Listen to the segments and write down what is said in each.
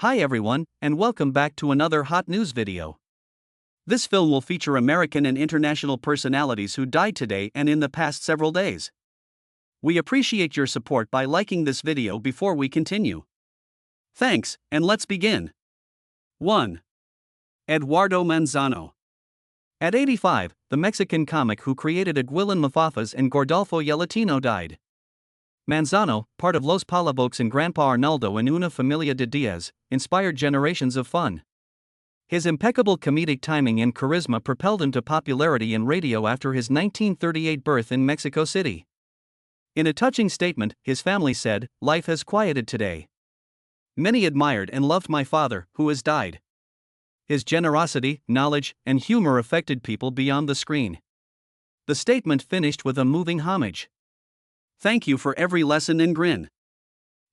Hi everyone, and welcome back to another hot news video. This film will feature American and international personalities who died today and in the past several days. We appreciate your support by liking this video before we continue. Thanks, and let's begin. 1. Eduardo Manzano. At 85, the Mexican comic who created Aguilin Mafafas and Gordolfo Yelatino died. Manzano, part of Los Palabocs and Grandpa Arnaldo in Una Familia de Diaz, inspired generations of fun. His impeccable comedic timing and charisma propelled him to popularity in radio after his 1938 birth in Mexico City. In a touching statement, his family said, "Life has quieted today. Many admired and loved my father, who has died. His generosity, knowledge, and humor affected people beyond the screen." The statement finished with a moving homage. "Thank you for every lesson and grin."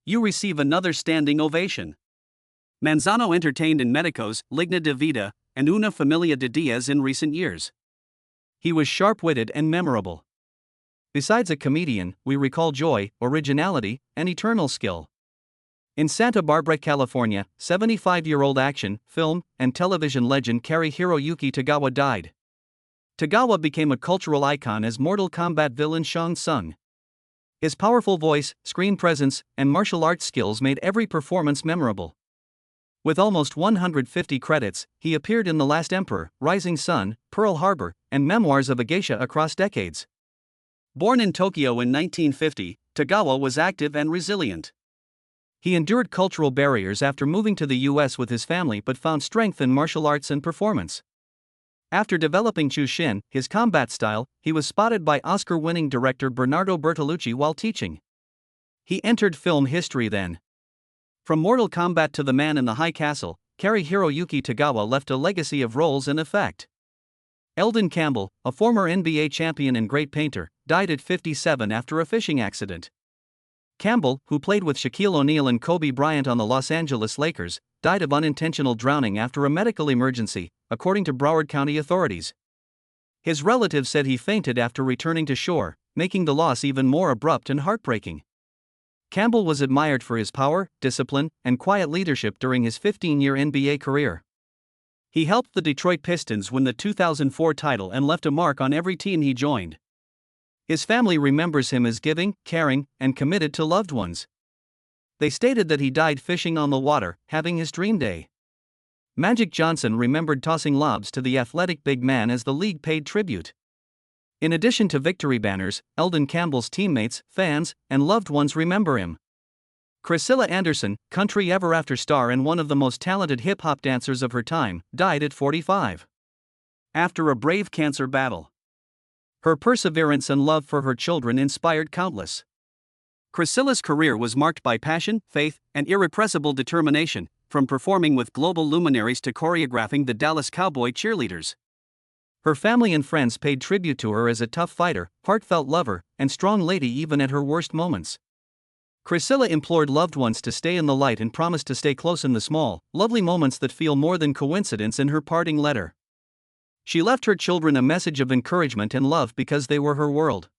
You receive another standing ovation. Manzano entertained in Medicos, Ligna de Vida, and Una Familia de Diaz in recent years. He was sharp-witted and memorable. Besides a comedian, we recall joy, originality, and eternal skill. In Santa Barbara, California, 75-year-old action, film, and television legend Cary Hiroyuki Tagawa died. Tagawa became a cultural icon as Mortal Kombat villain Shang Tsung. His powerful voice, screen presence, and martial arts skills made every performance memorable. With almost 150 credits, he appeared in The Last Emperor, Rising Sun, Pearl Harbor, and Memoirs of a Geisha across decades. Born in Tokyo in 1950, Tagawa was active and resilient. He endured cultural barriers after moving to the US with his family but found strength in martial arts and performance. After developing Chushin, his combat style, he was spotted by Oscar-winning director Bernardo Bertolucci while teaching. He entered film history then. From Mortal Kombat to The Man in the High Castle, Cary Hiroyuki Tagawa left a legacy of roles and effect. Eldon Campbell, a former NBA champion and great painter, died at 57 after a fishing accident. Campbell, who played with Shaquille O'Neal and Kobe Bryant on the Los Angeles Lakers, died of unintentional drowning after a medical emergency, according to Broward County authorities. His relatives said he fainted after returning to shore, making the loss even more abrupt and heartbreaking. Campbell was admired for his power, discipline, and quiet leadership during his 15-year NBA career. He helped the Detroit Pistons win the 2004 title and left a mark on every team he joined. His family remembers him as giving, caring, and committed to loved ones. They stated that he died fishing on the water, having his dream day. Magic Johnson remembered tossing lobs to the athletic big man as the league paid tribute. In addition to victory banners, Eldon Campbell's teammates, fans, and loved ones remember him. Priscilla Anderson, country ever after star and one of the most talented hip-hop dancers of her time, died at 45. After a brave cancer battle. Her perseverance and love for her children inspired countless. Priscilla's career was marked by passion, faith, and irrepressible determination, from performing with global luminaries to choreographing the Dallas Cowboy cheerleaders. Her family and friends paid tribute to her as a tough fighter, heartfelt lover, and strong lady even at her worst moments. Priscilla implored loved ones to stay in the light and promised to stay close in the small, lovely moments that feel more than coincidence in her parting letter. She left her children a message of encouragement and love because they were her world.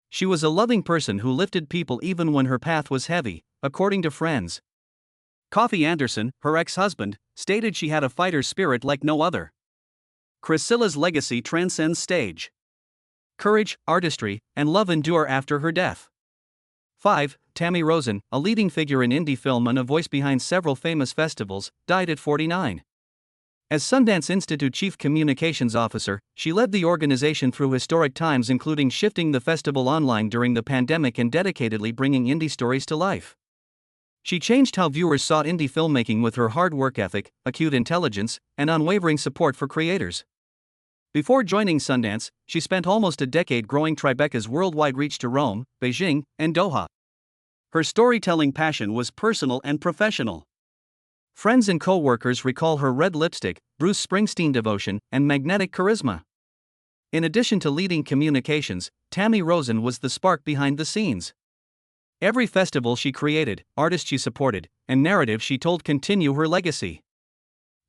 She was a loving person who lifted people even when her path was heavy, according to friends. Kofi Anderson, her ex-husband, stated she had a fighter's spirit like no other. Priscilla's legacy transcends stage. Courage, artistry, and love endure after her death. 5. Tammy Rosen, a leading figure in indie film and a voice behind several famous festivals, died at 49. As Sundance Institute Chief Communications Officer, she led the organization through historic times, including shifting the festival online during the pandemic and dedicatedly bringing indie stories to life. She changed how viewers saw indie filmmaking with her hard work ethic, acute intelligence, and unwavering support for creators. Before joining Sundance, she spent almost a decade growing Tribeca's worldwide reach to Rome, Beijing, and Doha. Her storytelling passion was personal and professional. Friends and co-workers recall her red lipstick, Bruce Springsteen devotion, and magnetic charisma. In addition to leading communications, Tammy Rosen was the spark behind the scenes. Every festival she created, artist she supported, and narrative she told continue her legacy.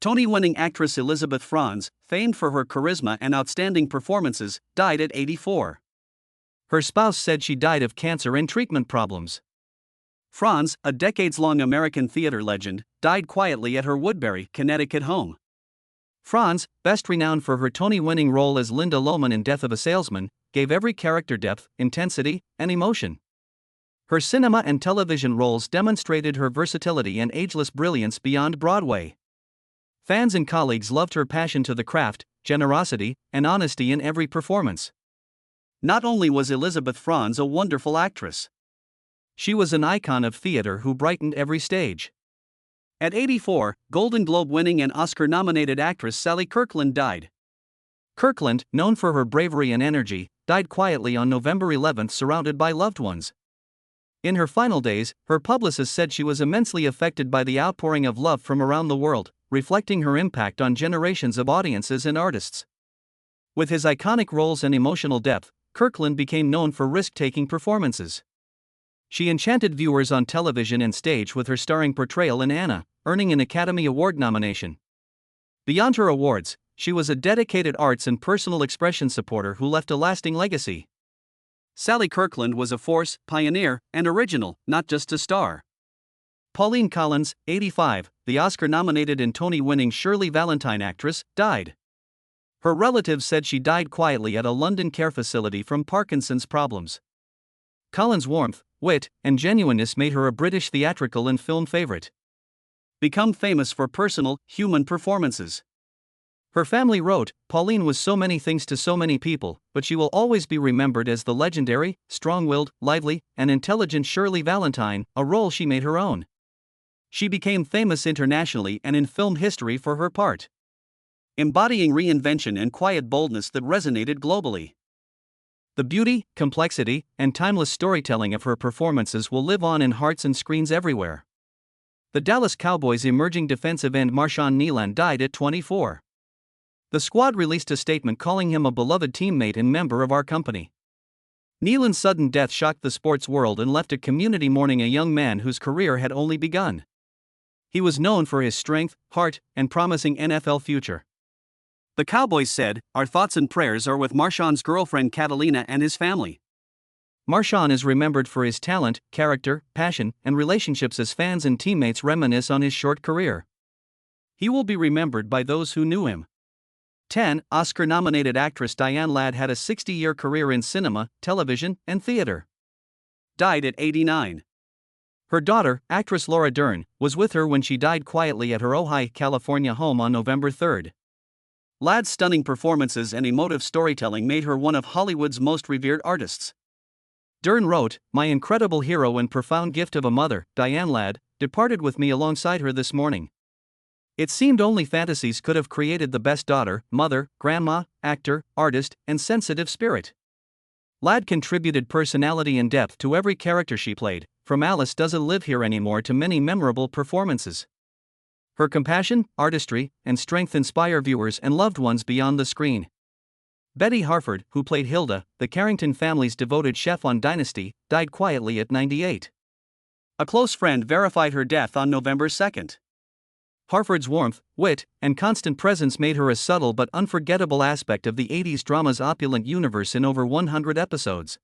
Tony-winning actress Elizabeth Franz, famed for her charisma and outstanding performances, died at 84. Her spouse said she died of cancer and treatment problems. Franz, a decades-long American theater legend, died quietly at her Woodbury, Connecticut home. Franz, best renowned for her Tony-winning role as Linda Lohman in Death of a Salesman, gave every character depth, intensity, and emotion. Her cinema and television roles demonstrated her versatility and ageless brilliance beyond Broadway. Fans and colleagues loved her passion to the craft, generosity, and honesty in every performance. Not only was Elizabeth Franz a wonderful actress, she was an icon of theater who brightened every stage. At 84, Golden Globe-winning and Oscar-nominated actress Sally Kirkland died. Kirkland, known for her bravery and energy, died quietly on November 11 surrounded by loved ones. In her final days, her publicist said she was immensely affected by the outpouring of love from around the world, reflecting her impact on generations of audiences and artists. With his iconic roles and emotional depth, Kirkland became known for risk-taking performances. She enchanted viewers on television and stage with her starring portrayal in Anna, earning an Academy Award nomination. Beyond her awards, she was a dedicated arts and personal expression supporter who left a lasting legacy. Sally Kirkland was a force, pioneer, and original, not just a star. Pauline Collins, 85, the Oscar-nominated and Tony-winning Shirley Valentine actress, died. Her relatives said she died quietly at a London care facility from Parkinson's problems. Collins' warmth, wit, and genuineness made her a British theatrical and film favorite. Become famous for personal, human performances. Her family wrote, "Pauline was so many things to so many people, but she will always be remembered as the legendary, strong-willed, lively, and intelligent Shirley Valentine, a role she made her own." She became famous internationally and in film history for her part, embodying reinvention and quiet boldness that resonated globally. The beauty, complexity, and timeless storytelling of her performances will live on in hearts and screens everywhere. The Dallas Cowboys' emerging defensive end Marshawn Kneeland died at 24. The squad released a statement calling him a beloved teammate and member of our company. Kneeland's sudden death shocked the sports world and left a community mourning a young man whose career had only begun. He was known for his strength, heart, and promising NFL future. The Cowboys said, "Our thoughts and prayers are with Marshawn's girlfriend Catalina and his family." Marshawn is remembered for his talent, character, passion, and relationships as fans and teammates reminisce on his short career. He will be remembered by those who knew him. 10. Oscar-nominated actress Diane Ladd had a 60-year career in cinema, television, and theater. Died at 89. Her daughter, actress Laura Dern, was with her when she died quietly at her Ojai, California home on November 3. Ladd's stunning performances and emotive storytelling made her one of Hollywood's most revered artists. Dern wrote, "My incredible hero and profound gift of a mother, Diane Ladd, departed with me alongside her this morning. It seemed only fantasies could have created the best daughter, mother, grandma, actor, artist, and sensitive spirit." Ladd contributed personality and depth to every character she played, from Alice Doesn't Live Here Anymore to many memorable performances. Her compassion, artistry, and strength inspire viewers and loved ones beyond the screen. Betty Harford, who played Hilda, the Carrington family's devoted chef on Dynasty, died quietly at 98. A close friend verified her death on November 2. Harford's warmth, wit, and constant presence made her a subtle but unforgettable aspect of the 80s drama's opulent universe in over 100 episodes.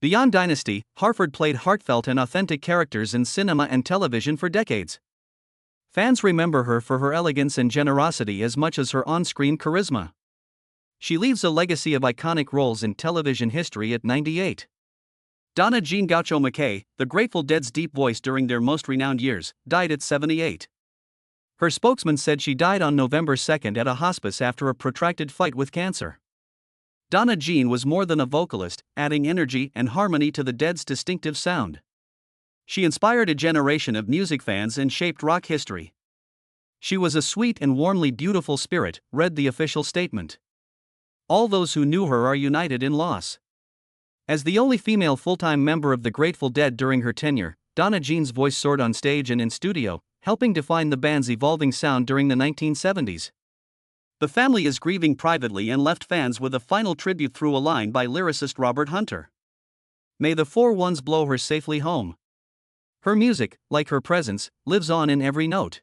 Beyond Dynasty, Harford played heartfelt and authentic characters in cinema and television for decades. Fans remember her for her elegance and generosity as much as her on-screen charisma. She leaves a legacy of iconic roles in television history at 98. Donna Jean Gaucho McKay, the Grateful Dead's deep voice during their most renowned years, died at 78. Her spokesman said she died on November 2 at a hospice after a protracted fight with cancer. Donna Jean was more than a vocalist, adding energy and harmony to the Dead's distinctive sound. She inspired a generation of music fans and shaped rock history. "She was a sweet and warmly beautiful spirit," read the official statement. All those who knew her are united in loss. As the only female full-time member of the Grateful Dead during her tenure, Donna Jean's voice soared on stage and in studio, helping define the band's evolving sound during the 1970s. The family is grieving privately and left fans with a final tribute through a line by lyricist Robert Hunter. "May the four winds blow her safely home." Her music, like her presence, lives on in every note.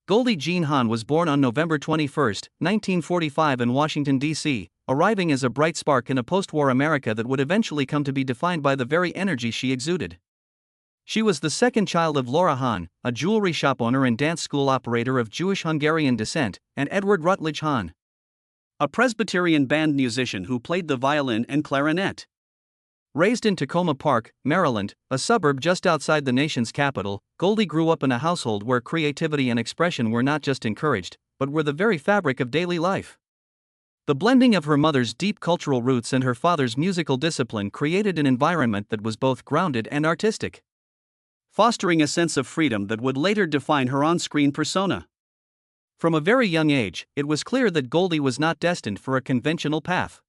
Goldie Jean Hahn was born on November 21, 1945 in Washington, D.C., arriving as a bright spark in a post-war America that would eventually come to be defined by the very energy she exuded. She was the second child of Laura Hahn, a jewelry shop owner and dance school operator of Jewish-Hungarian descent, and Edward Rutledge Hahn, a Presbyterian band musician who played the violin and clarinet. Raised in Tacoma Park, Maryland, a suburb just outside the nation's capital, Goldie grew up in a household where creativity and expression were not just encouraged, but were the very fabric of daily life. The blending of her mother's deep cultural roots and her father's musical discipline created an environment that was both grounded and artistic, fostering a sense of freedom that would later define her on-screen persona. From a very young age, it was clear that Goldie was not destined for a conventional path.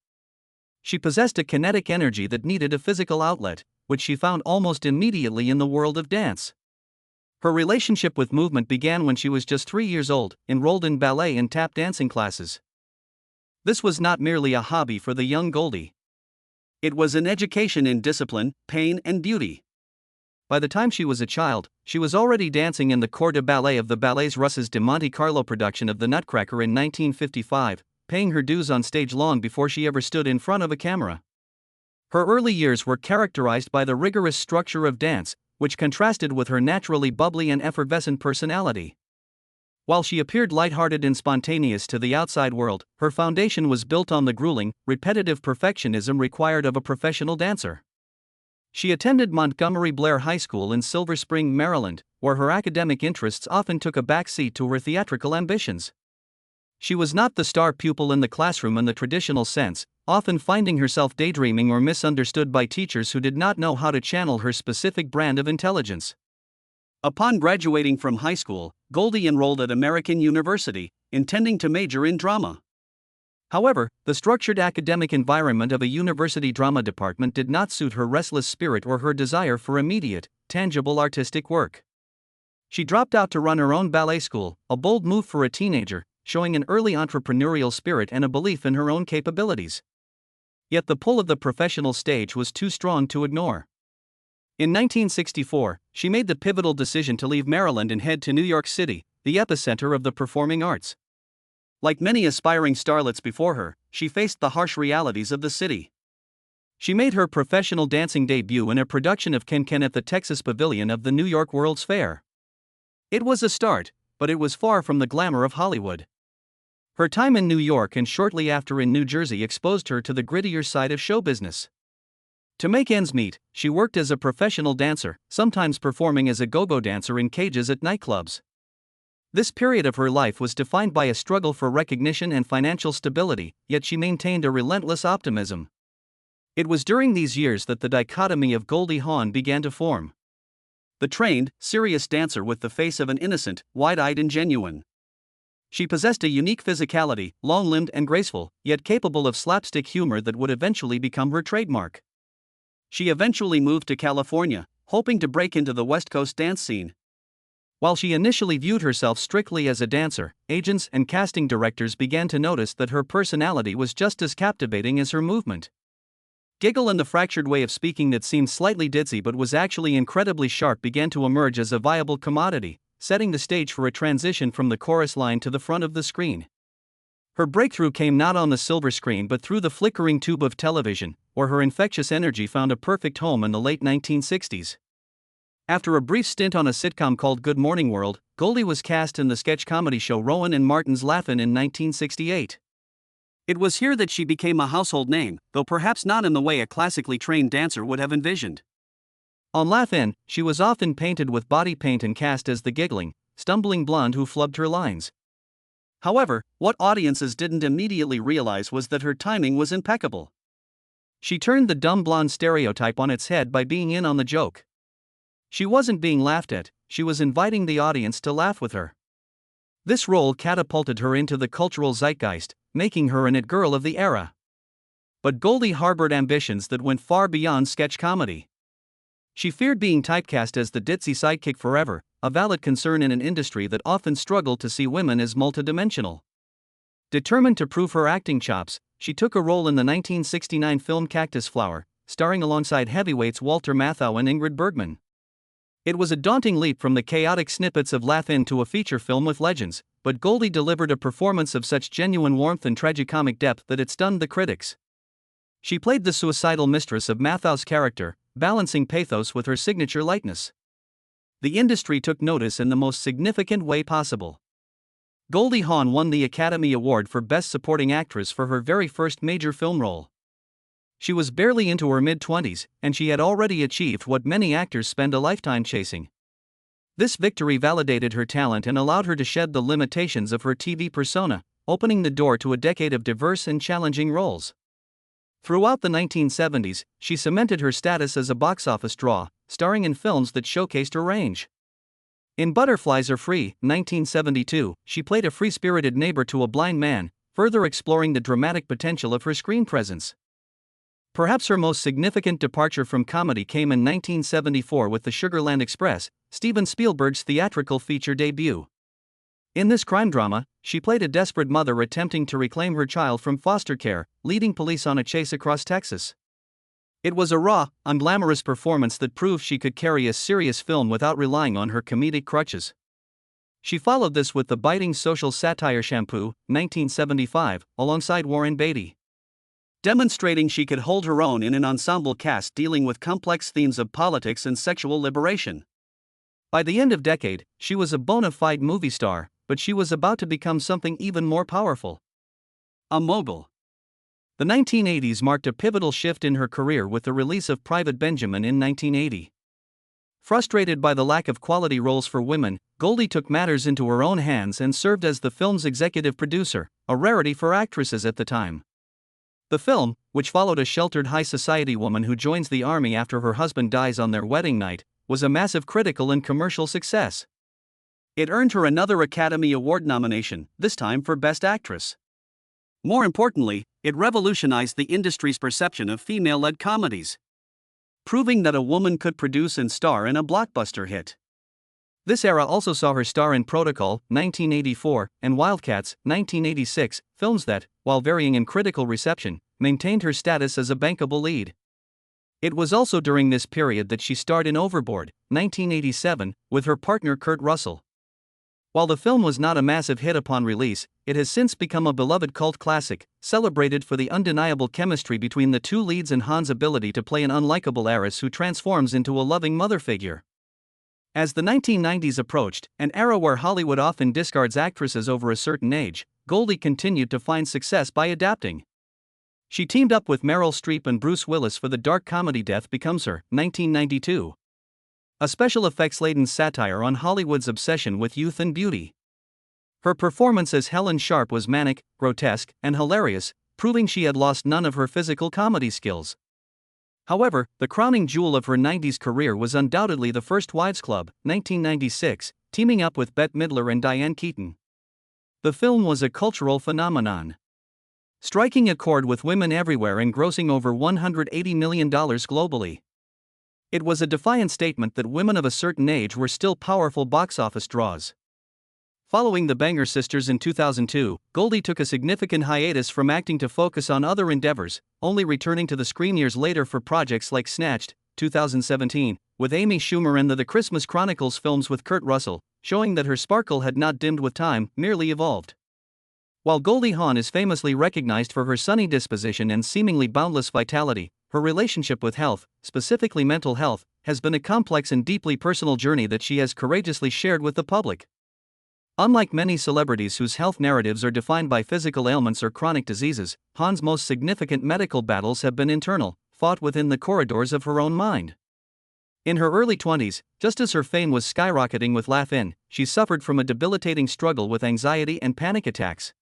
She possessed a kinetic energy that needed a physical outlet, which she found almost immediately in the world of dance. Her relationship with movement began when she was just 3 years old, enrolled in ballet and tap dancing classes. This was not merely a hobby for the young Goldie. It was an education in discipline, pain, and beauty. By the time she was a child, she was already dancing in the corps de ballet of the Ballets Russes de Monte Carlo production of The Nutcracker in 1955, paying her dues on stage long before she ever stood in front of a camera. Her early years were characterized by the rigorous structure of dance, which contrasted with her naturally bubbly and effervescent personality. While she appeared lighthearted and spontaneous to the outside world, her foundation was built on the grueling, repetitive perfectionism required of a professional dancer. She attended Montgomery Blair High School in Silver Spring, Maryland, where her academic interests often took a backseat to her theatrical ambitions. She was not the star pupil in the classroom in the traditional sense, often finding herself daydreaming or misunderstood by teachers who did not know how to channel her specific brand of intelligence. Upon graduating from high school, Goldie enrolled at American University, intending to major in drama. However, the structured academic environment of a university drama department did not suit her restless spirit or her desire for immediate, tangible artistic work. She dropped out to run her own ballet school, a bold move for a teenager, showing an early entrepreneurial spirit and a belief in her own capabilities. Yet the pull of the professional stage was too strong to ignore. In 1964, she made the pivotal decision to leave Maryland and head to New York City, the epicenter of the performing arts. Like many aspiring starlets before her, she faced the harsh realities of the city. She made her professional dancing debut in a production of Ken at the Texas Pavilion of the New York World's Fair. It was a start, but it was far from the glamour of Hollywood. Her time in New York and shortly after in New Jersey exposed her to the grittier side of show business. To make ends meet, she worked as a professional dancer, sometimes performing as a go-go dancer in cages at nightclubs. This period of her life was defined by a struggle for recognition and financial stability, yet she maintained a relentless optimism. It was during these years that the dichotomy of Goldie Hawn began to form. The trained, serious dancer with the face of an innocent, wide-eyed and genuine. She possessed a unique physicality, long-limbed and graceful, yet capable of slapstick humor that would eventually become her trademark. She eventually moved to California, hoping to break into the West Coast dance scene. While she initially viewed herself strictly as a dancer, agents and casting directors began to notice that her personality was just as captivating as her movement. Giggle and the fractured way of speaking that seemed slightly ditzy but was actually incredibly sharp began to emerge as a viable commodity, setting the stage for a transition from the chorus line to the front of the screen. Her breakthrough came not on the silver screen but through the flickering tube of television, where her infectious energy found a perfect home in the late 1960s. After a brief stint on a sitcom called Good Morning World, Goldie was cast in the sketch comedy show Rowan and Martin's Laugh-In in 1968. It was here that she became a household name, though perhaps not in the way a classically trained dancer would have envisioned. On Laugh-In, she was often painted with body paint and cast as the giggling, stumbling blonde who flubbed her lines. However, what audiences didn't immediately realize was that her timing was impeccable. She turned the dumb blonde stereotype on its head by being in on the joke. She wasn't being laughed at, she was inviting the audience to laugh with her. This role catapulted her into the cultural zeitgeist, making her an it girl of the era. But Goldie harbored ambitions that went far beyond sketch comedy. She feared being typecast as the ditzy sidekick forever, a valid concern in an industry that often struggled to see women as multidimensional. Determined to prove her acting chops, she took a role in the 1969 film Cactus Flower, starring alongside heavyweights Walter Matthau and Ingrid Bergman. It was a daunting leap from the chaotic snippets of Laugh-In to a feature film with legends, but Goldie delivered a performance of such genuine warmth and tragicomic depth that it stunned the critics. She played the suicidal mistress of Mathau's character, balancing pathos with her signature lightness. the industry took notice in the most significant way possible. Goldie Hawn won the Academy Award for Best Supporting Actress for her very first major film role. She was barely into her mid-20s, and she had already achieved what many actors spend a lifetime chasing. This victory validated her talent and allowed her to shed the limitations of her TV persona, opening the door to a decade of diverse and challenging roles. Throughout the 1970s, she cemented her status as a box office draw, starring in films that showcased her range. In Butterflies Are Free, 1972, she played a free-spirited neighbor to a blind man, further exploring the dramatic potential of her screen presence. Perhaps her most significant departure from comedy came in 1974 with The Sugarland Express, Steven Spielberg's theatrical feature debut. In this crime drama, she played a desperate mother attempting to reclaim her child from foster care, leading police on a chase across Texas. It was a raw, unglamorous performance that proved she could carry a serious film without relying on her comedic crutches. She followed this with the biting social satire Shampoo, 1975, alongside Warren Beatty, demonstrating she could hold her own in an ensemble cast dealing with complex themes of politics and sexual liberation. By the end of decade, she was a bona fide movie star, but she was about to become something even more powerful: a mogul. The 1980s marked a pivotal shift in her career with the release of Private Benjamin in 1980. Frustrated by the lack of quality roles for women, Goldie took matters into her own hands and served as the film's executive producer, a rarity for actresses at the time. The film, which followed a sheltered high society woman who joins the army after her husband dies on their wedding night, was a massive critical and commercial success. It earned her another Academy Award nomination, this time for Best Actress. More importantly, it revolutionized the industry's perception of female-led comedies, proving that a woman could produce and star in a blockbuster hit. This era also saw her star in Protocol, 1984, and Wildcats, 1986, films that, while varying in critical reception, maintained her status as a bankable lead. It was also during this period that she starred in Overboard, 1987, with her partner Kurt Russell. While the film was not a massive hit upon release, it has since become a beloved cult classic, celebrated for the undeniable chemistry between the two leads and Hahn's ability to play an unlikable heiress who transforms into a loving mother figure. As the 1990s approached, an era where Hollywood often discards actresses over a certain age, Goldie continued to find success by adapting. She teamed up with Meryl Streep and Bruce Willis for the dark comedy Death Becomes Her, 1992. A special effects-laden satire on Hollywood's obsession with youth and beauty. Her performance as Helen Sharp was manic, grotesque, and hilarious, proving she had lost none of her physical comedy skills. However, the crowning jewel of her 90s career was undoubtedly The First Wives Club, 1996, teaming up with Bette Midler and Diane Keaton. The film was a cultural phenomenon, striking a chord with women everywhere and grossing over $180 million globally. It was a defiant statement that women of a certain age were still powerful box office draws. Following the Banger Sisters in 2002, Goldie took a significant hiatus from acting to focus on other endeavors, only returning to the screen years later for projects like Snatched, 2017, with Amy Schumer and the Christmas Chronicles films with Kurt Russell, showing that her sparkle had not dimmed with time, merely evolved. While Goldie Hawn is famously recognized for her sunny disposition and seemingly boundless vitality, her relationship with health, specifically mental health, has been a complex and deeply personal journey that she has courageously shared with the public. Unlike many celebrities whose health narratives are defined by physical ailments or chronic diseases, Hawn's most significant medical battles have been internal, fought within the corridors of her own mind. In her early 20s, just as her fame was skyrocketing with Laugh In, she suffered from a debilitating struggle with anxiety and panic attacks.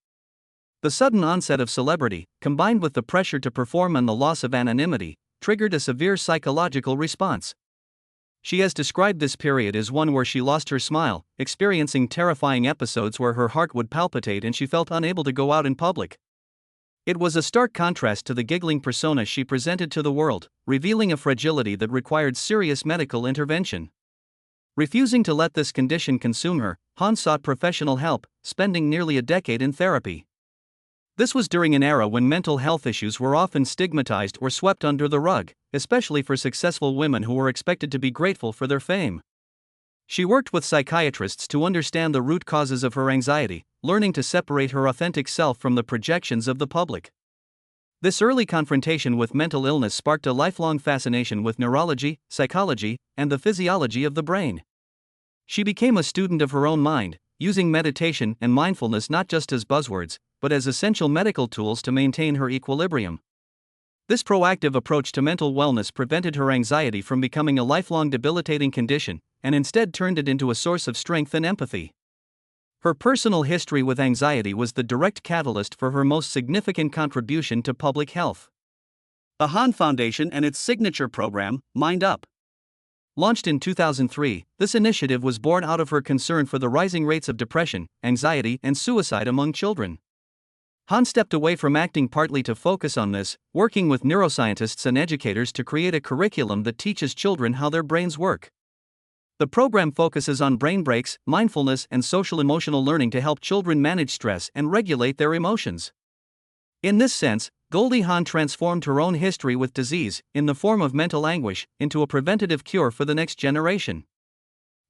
The sudden onset of celebrity, combined with the pressure to perform and the loss of anonymity, triggered a severe psychological response. She has described this period as one where she lost her smile, experiencing terrifying episodes where her heart would palpitate and she felt unable to go out in public. It was a stark contrast to the giggling persona she presented to the world, revealing a fragility that required serious medical intervention. Refusing to let this condition consume her, Hawn sought professional help, spending nearly a decade in therapy. This was during an era when mental health issues were often stigmatized or swept under the rug, especially for successful women who were expected to be grateful for their fame. She worked with psychiatrists to understand the root causes of her anxiety, learning to separate her authentic self from the projections of the public. This early confrontation with mental illness sparked a lifelong fascination with neurology, psychology, and the physiology of the brain. She became a student of her own mind, using meditation and mindfulness not just as buzzwords, but as essential medical tools to maintain her equilibrium. This proactive approach to mental wellness prevented her anxiety from becoming a lifelong debilitating condition, and instead turned it into a source of strength and empathy. Her personal history with anxiety was the direct catalyst for her most significant contribution to public health. The Hahn Foundation and its signature program, Mind Up. Launched in 2003, this initiative was born out of her concern for the rising rates of depression, anxiety, and suicide among children. Hahn stepped away from acting partly to focus on this, working with neuroscientists and educators to create a curriculum that teaches children how their brains work. The program focuses on brain breaks, mindfulness, and social-emotional learning to help children manage stress and regulate their emotions. In this sense, Goldie Hawn transformed her own history with disease, in the form of mental anguish, into a preventative cure for the next generation.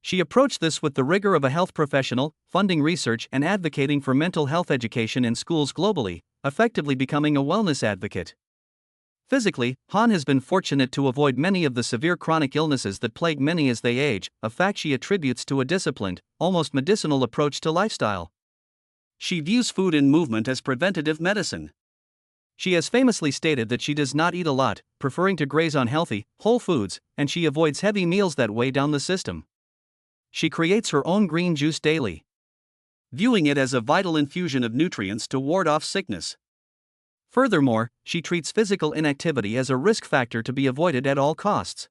She approached this with the rigor of a health professional, funding research and advocating for mental health education in schools globally, effectively becoming a wellness advocate. Physically, Hawn has been fortunate to avoid many of the severe chronic illnesses that plague many as they age, a fact she attributes to a disciplined, almost medicinal approach to lifestyle. She views food and movement as preventative medicine. She has famously stated that she does not eat a lot, preferring to graze on healthy, whole foods, and she avoids heavy meals that weigh down the system. She creates her own green juice daily, viewing it as a vital infusion of nutrients to ward off sickness. Furthermore, she treats physical inactivity as a risk factor to be avoided at all costs.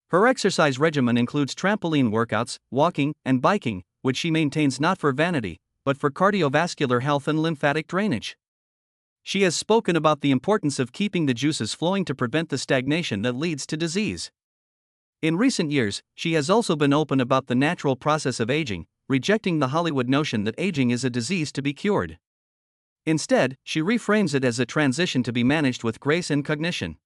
Her exercise regimen includes trampoline workouts, walking, and biking, which she maintains not for vanity, but for cardiovascular health and lymphatic drainage. She has spoken about the importance of keeping the juices flowing to prevent the stagnation that leads to disease. In recent years, she has also been open about the natural process of aging, rejecting the Hollywood notion that aging is a disease to be cured. Instead, she reframes it as a transition to be managed with grace and cognition.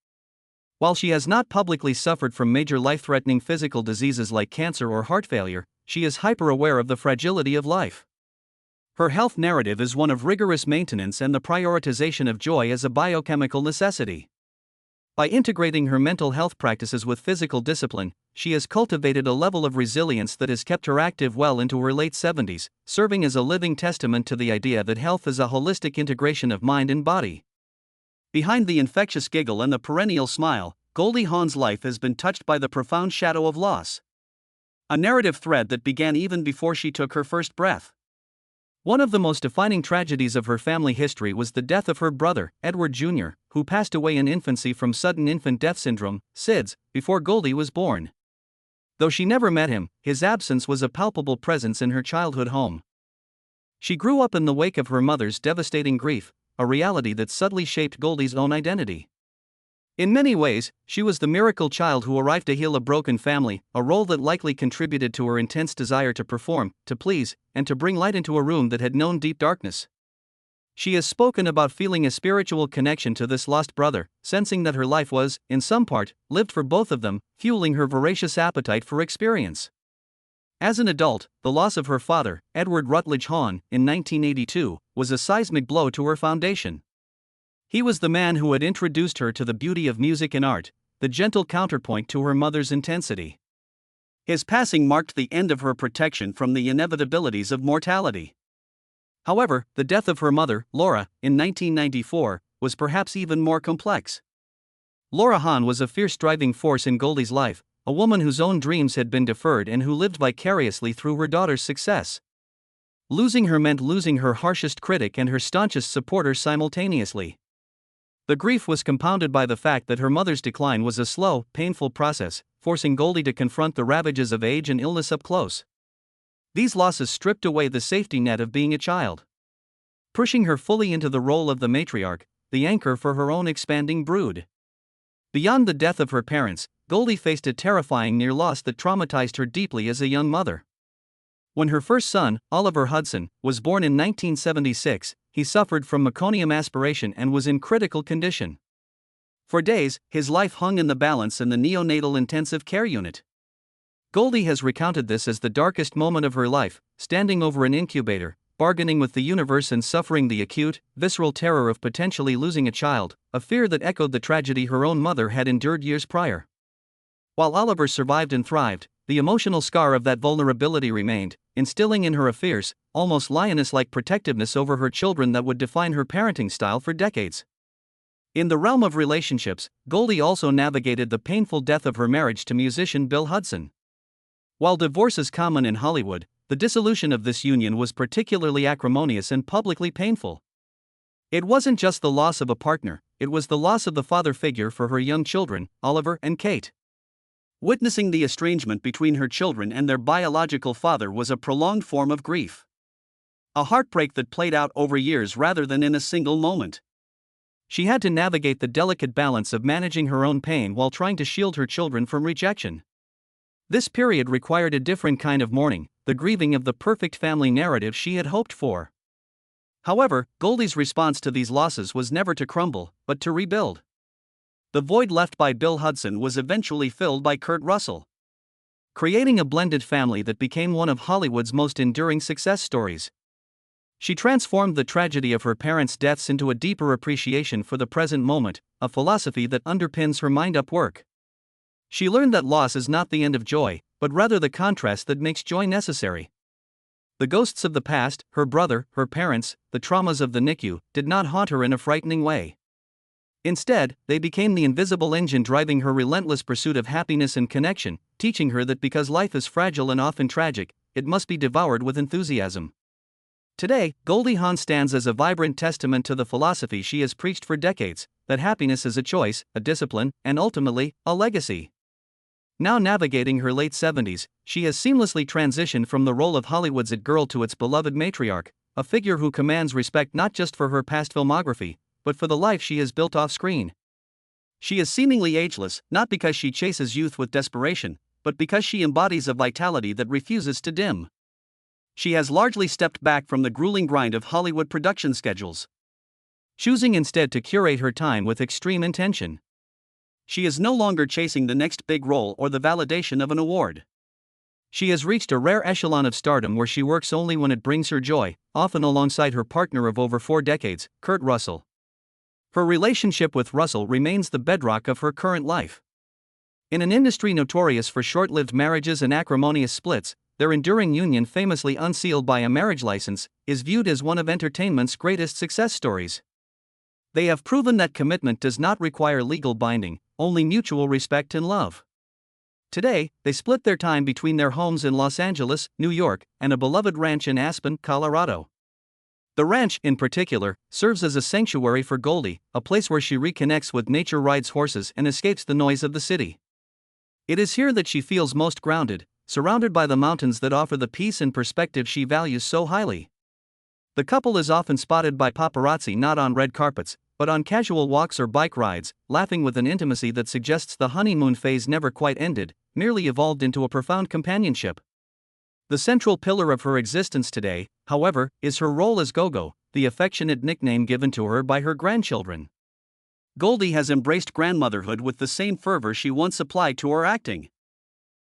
While she has not publicly suffered from major life-threatening physical diseases like cancer or heart failure, she is hyper-aware of the fragility of life. Her health narrative is one of rigorous maintenance and the prioritization of joy as a biochemical necessity. By integrating her mental health practices with physical discipline, she has cultivated a level of resilience that has kept her active well into her late 70s, serving as a living testament to the idea that health is a holistic integration of mind and body. Behind the infectious giggle and the perennial smile, Goldie Hawn's life has been touched by the profound shadow of loss. A narrative thread that began even before she took her first breath. One of the most defining tragedies of her family history was the death of her brother, Edward Jr., who passed away in infancy from sudden infant death syndrome, SIDS, before Goldie was born. Though she never met him, his absence was a palpable presence in her childhood home. She grew up in the wake of her mother's devastating grief, a reality that subtly shaped Goldie's own identity. In many ways, she was the miracle child who arrived to heal a broken family, a role that likely contributed to her intense desire to perform, to please, and to bring light into a room that had known deep darkness. She has spoken about feeling a spiritual connection to this lost brother, sensing that her life was, in some part, lived for both of them, fueling her voracious appetite for experience. As an adult, the loss of her father, Edward Rutledge Hawn, in 1982, was a seismic blow to her foundation. He was the man who had introduced her to the beauty of music and art, the gentle counterpoint to her mother's intensity. His passing marked the end of her protection from the inevitabilities of mortality. However, the death of her mother, Laura, in 1994, was perhaps even more complex. Laura Hawn was a fierce driving force in Goldie's life, a woman whose own dreams had been deferred and who lived vicariously through her daughter's success. Losing her meant losing her harshest critic and her staunchest supporter simultaneously. The grief was compounded by the fact that her mother's decline was a slow, painful process, forcing Goldie to confront the ravages of age and illness up close. These losses stripped away the safety net of being a child, pushing her fully into the role of the matriarch, the anchor for her own expanding brood. Beyond the death of her parents, Goldie faced a terrifying near loss that traumatized her deeply as a young mother. When her first son, Oliver Hudson, was born in 1976, he suffered from meconium aspiration and was in critical condition. For days, his life hung in the balance in the neonatal intensive care unit. Goldie has recounted this as the darkest moment of her life, standing over an incubator, bargaining with the universe and suffering the acute, visceral terror of potentially losing a child, a fear that echoed the tragedy her own mother had endured years prior. While Oliver survived and thrived, the emotional scar of that vulnerability remained, instilling in her a fierce, almost lioness-like protectiveness over her children that would define her parenting style for decades. In the realm of relationships, Goldie also navigated the painful death of her marriage to musician Bill Hudson. While divorce is common in Hollywood, the dissolution of this union was particularly acrimonious and publicly painful. It wasn't just the loss of a partner, it was the loss of the father figure for her young children, Oliver and Kate. Witnessing the estrangement between her children and their biological father was a prolonged form of grief. A heartbreak that played out over years rather than in a single moment. She had to navigate the delicate balance of managing her own pain while trying to shield her children from rejection. This period required a different kind of mourning, the grieving of the perfect family narrative she had hoped for. However, Goldie's response to these losses was never to crumble, but to rebuild. The void left by Bill Hudson was eventually filled by Kurt Russell, creating a blended family that became one of Hollywood's most enduring success stories. She transformed the tragedy of her parents' deaths into a deeper appreciation for the present moment, a philosophy that underpins her mind-up work. She learned that loss is not the end of joy, but rather the contrast that makes joy necessary. The ghosts of the past, her brother, her parents, the traumas of the NICU, did not haunt her in a frightening way. Instead, they became the invisible engine driving her relentless pursuit of happiness and connection, teaching her that because life is fragile and often tragic, it must be devoured with enthusiasm. Today, Goldie Hawn stands as a vibrant testament to the philosophy she has preached for decades, that happiness is a choice, a discipline, and ultimately, a legacy. Now navigating her late 70s, she has seamlessly transitioned from the role of Hollywood's it girl to its beloved matriarch, a figure who commands respect not just for her past filmography, but for the life she has built off-screen. She is seemingly ageless, not because she chases youth with desperation, but because she embodies a vitality that refuses to dim. She has largely stepped back from the grueling grind of Hollywood production schedules, choosing instead to curate her time with extreme intention. She is no longer chasing the next big role or the validation of an award. She has reached a rare echelon of stardom where she works only when it brings her joy, often alongside her partner of over 4 decades, Kurt Russell. Her relationship with Russell remains the bedrock of her current life. In an industry notorious for short-lived marriages and acrimonious splits, their enduring union, famously unsealed by a marriage license, is viewed as one of entertainment's greatest success stories. They have proven that commitment does not require legal binding, only mutual respect and love. Today, they split their time between their homes in Los Angeles, New York, and a beloved ranch in Aspen, Colorado. The ranch, in particular, serves as a sanctuary for Goldie, a place where she reconnects with nature, rides horses, and escapes the noise of the city. It is here that she feels most grounded, surrounded by the mountains that offer the peace and perspective she values so highly. The couple is often spotted by paparazzi not on red carpets, but on casual walks or bike rides, laughing with an intimacy that suggests the honeymoon phase never quite ended, merely evolved into a profound companionship. The central pillar of her existence today, however, is her role as Gogo, the affectionate nickname given to her by her grandchildren. Goldie has embraced grandmotherhood with the same fervor she once applied to her acting.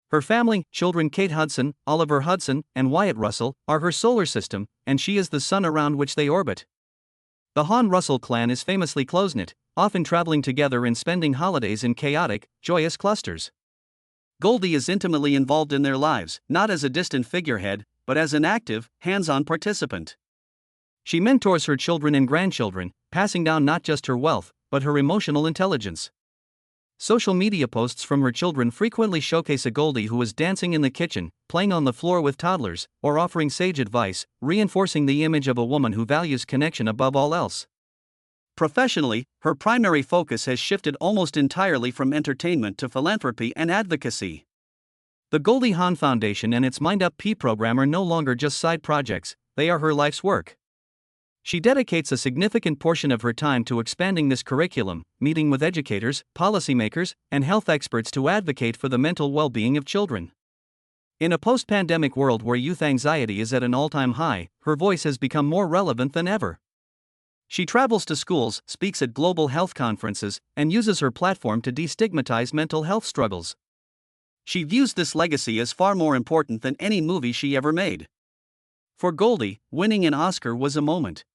Her family, children Kate Hudson, Oliver Hudson, and Wyatt Russell, are her solar system, and she is the sun around which they orbit. The Hawn-Russell clan is famously close-knit, often traveling together and spending holidays in chaotic, joyous clusters. Goldie is intimately involved in their lives, not as a distant figurehead, but as an active, hands-on participant. She mentors her children and grandchildren, passing down not just her wealth, but her emotional intelligence. Social media posts from her children frequently showcase a Goldie who is dancing in the kitchen, playing on the floor with toddlers, or offering sage advice, reinforcing the image of a woman who values connection above all else. Professionally, her primary focus has shifted almost entirely from entertainment to philanthropy and advocacy. The Goldie Hawn Foundation and its Mind Up P program are no longer just side projects, they are her life's work. She dedicates a significant portion of her time to expanding this curriculum, meeting with educators, policymakers, and health experts to advocate for the mental well-being of children. In a post-pandemic world where youth anxiety is at an all-time high, her voice has become more relevant than ever. She travels to schools, speaks at global health conferences, and uses her platform to destigmatize mental health struggles. She views this legacy as far more important than any movie she ever made. For Goldie, winning an Oscar was a moment.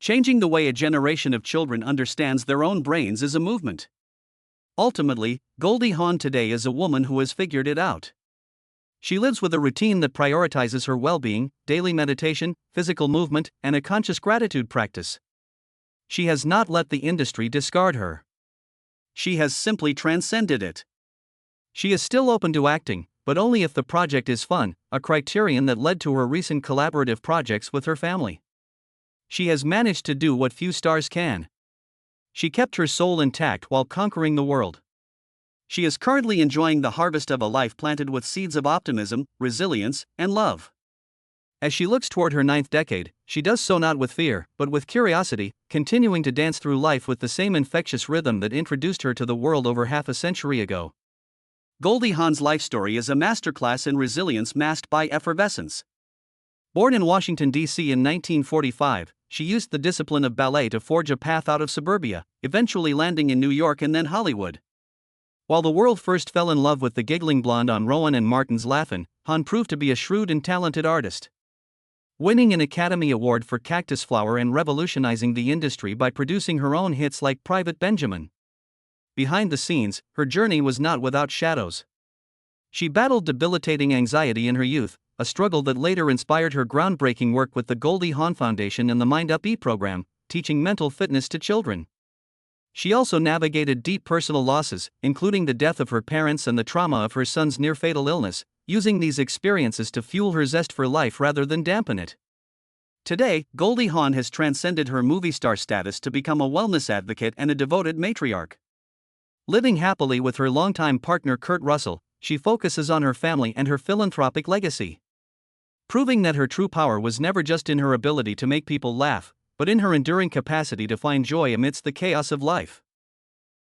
Changing the way a generation of children understands their own brains is a movement. Ultimately, Goldie Hawn today is a woman who has figured it out. She lives with a routine that prioritizes her well-being, daily meditation, physical movement, and a conscious gratitude practice. She has not let the industry discard her. She has simply transcended it. She is still open to acting, but only if the project is fun, a criterion that led to her recent collaborative projects with her family. She has managed to do what few stars can. She kept her soul intact while conquering the world. She is currently enjoying the harvest of a life planted with seeds of optimism, resilience, and love. As she looks toward her 9th decade, she does so not with fear, but with curiosity, continuing to dance through life with the same infectious rhythm that introduced her to the world over half a century ago. Goldie Hawn's life story is a masterclass in resilience masked by effervescence. Born in Washington, D.C. in 1945, she used the discipline of ballet to forge a path out of suburbia, eventually landing in New York and then Hollywood. While the world first fell in love with the giggling blonde on Rowan and Martin's Laugh-In, Hawn proved to be a shrewd and talented artist. Winning an Academy Award for Cactus Flower and revolutionizing the industry by producing her own hits like Private Benjamin. Behind the scenes, her journey was not without shadows. She battled debilitating anxiety in her youth, a struggle that later inspired her groundbreaking work with the Goldie Hawn Foundation and the Mind Up E program, teaching mental fitness to children. She also navigated deep personal losses, including the death of her parents and the trauma of her son's near-fatal illness, using these experiences to fuel her zest for life rather than dampen it. Today, Goldie Hawn has transcended her movie star status to become a wellness advocate and a devoted matriarch. Living happily with her longtime partner Kurt Russell, she focuses on her family and her philanthropic legacy. Proving that her true power was never just in her ability to make people laugh, but in her enduring capacity to find joy amidst the chaos of life.